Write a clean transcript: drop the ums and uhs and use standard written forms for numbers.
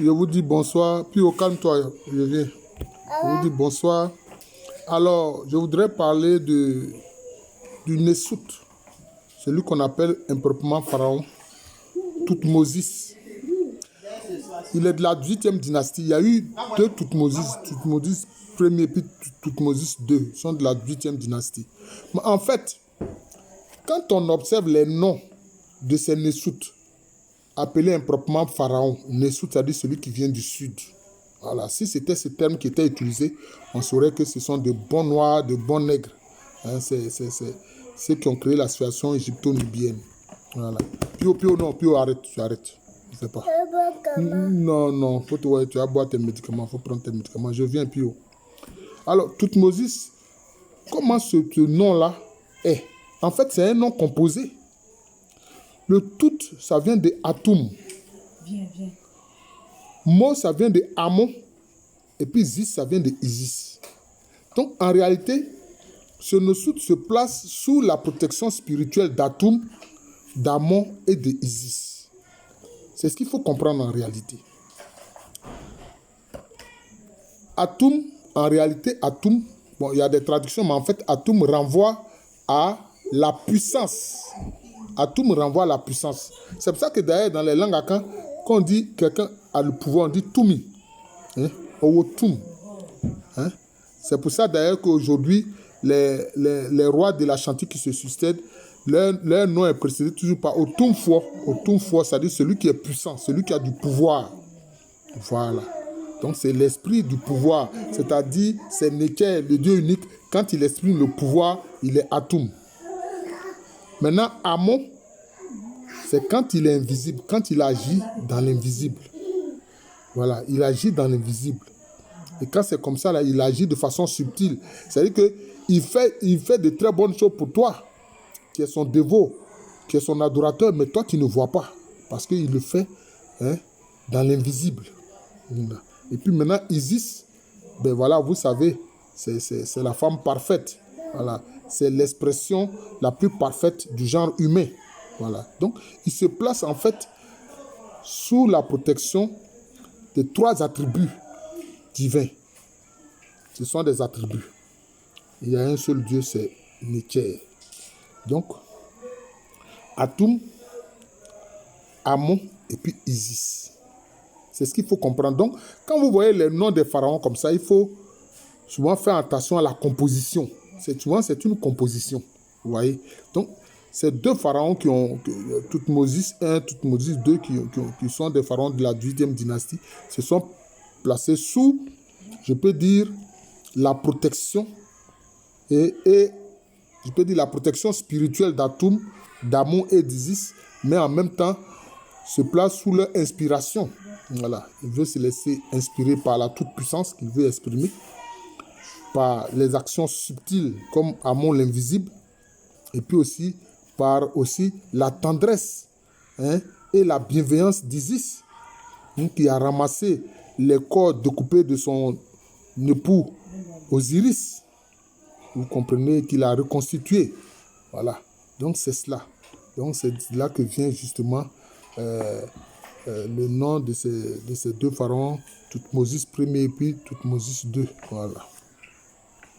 Je vous dis bonsoir. Puis calme-toi, je viens. Je vous dis bonsoir. Alors, je voudrais parler du Nesut, celui qu'on appelle improprement Pharaon, Toutmosis. Il est de la 18e dynastie. Il y a eu deux Toutmosis. Toutmosis premier puis Toutmosis II sont de la 18e dynastie. Mais en fait, quand on observe les noms de ces Nesut, appelés improprement Pharaon, Nesut, c'est-à-dire celui qui vient du sud. Voilà. Si c'était ce terme qui était utilisé, on saurait que ce sont de bons noirs, de bons nègres. Hein, c'est ceux qui ont créé la situation égypto-nubienne. Voilà. Pio, non, Pio, arrête, tu arrêtes. Je ne sais pas. Non, tu vas boire tes médicaments, il faut prendre tes médicaments. Je viens, Pio. Alors, Toutmosis, comment ce nom-là est? En fait, c'est un nom composé. Le tout, ça vient de Atum. Viens. Mo, ça vient de Amon. Et puis Zis, ça vient de Isis. Donc, en réalité, ce Nesut se place sous la protection spirituelle d'Atum, d'Amon et de Isis. C'est ce qu'il faut comprendre en réalité. Atum, en réalité, Atum, bon, il y a des traductions, mais en fait, Atum renvoie à la puissance. Atum renvoie à la puissance. C'est pour ça que d'ailleurs, dans les langues akan, quand on dit quelqu'un a le pouvoir, on dit Tumi. Hein? Owotum. Hein? C'est pour ça d'ailleurs qu'aujourd'hui, les rois de la chantier qui se succèdent, leur nom est précédé toujours par Otumfo. Otumfo, c'est-à-dire celui qui est puissant, celui qui a du pouvoir. Voilà. Donc c'est l'esprit du pouvoir. C'est-à-dire, c'est Neké, le Dieu unique. Quand il exprime le pouvoir, il est Atum. Maintenant, Amon, c'est quand il est invisible, quand il agit dans l'invisible. Voilà, il agit dans l'invisible. Et quand c'est comme ça, là, il agit de façon subtile. C'est-à-dire qu'il fait de très bonnes choses pour toi, qui est son dévot, qui est son adorateur, mais toi, tu ne vois pas. Parce qu'il le fait dans l'invisible. Et puis maintenant, Isis, ben voilà, vous savez, c'est la femme parfaite. Voilà. C'est l'expression la plus parfaite du genre humain. Voilà. Donc, il se place en fait sous la protection de 3 attributs divins. Ce sont des attributs. Il y a un seul Dieu, c'est Neké. Donc, Atum, Amon et puis Isis. C'est ce qu'il faut comprendre. Donc, quand vous voyez les noms des pharaons comme ça, il faut souvent faire attention à la composition. Souvent, c'est une composition. Vous voyez? Donc, ces 2 pharaons qui ont, Toutmosis 1, Toutmosis 2, qui sont des pharaons de la 18e dynastie, se sont placés sous, je peux dire, la protection et je peux dire la protection spirituelle d'Atum, d'Amon et d'Isis, mais en même temps, se place sous leur inspiration. Voilà. Il veut se laisser inspirer par la toute-puissance qu'il veut exprimer, par les actions subtiles comme Amon l'invisible, et puis aussi par la tendresse et la bienveillance d'Isis, qui a ramassé les corps découpés de son époux Osiris. Vous comprenez qu'il a reconstitué. Voilà. Donc c'est cela. Donc c'est là que vient justement le nom de ces 2 pharaons, Toutmosis Ier et puis Toutmosis II. Voilà.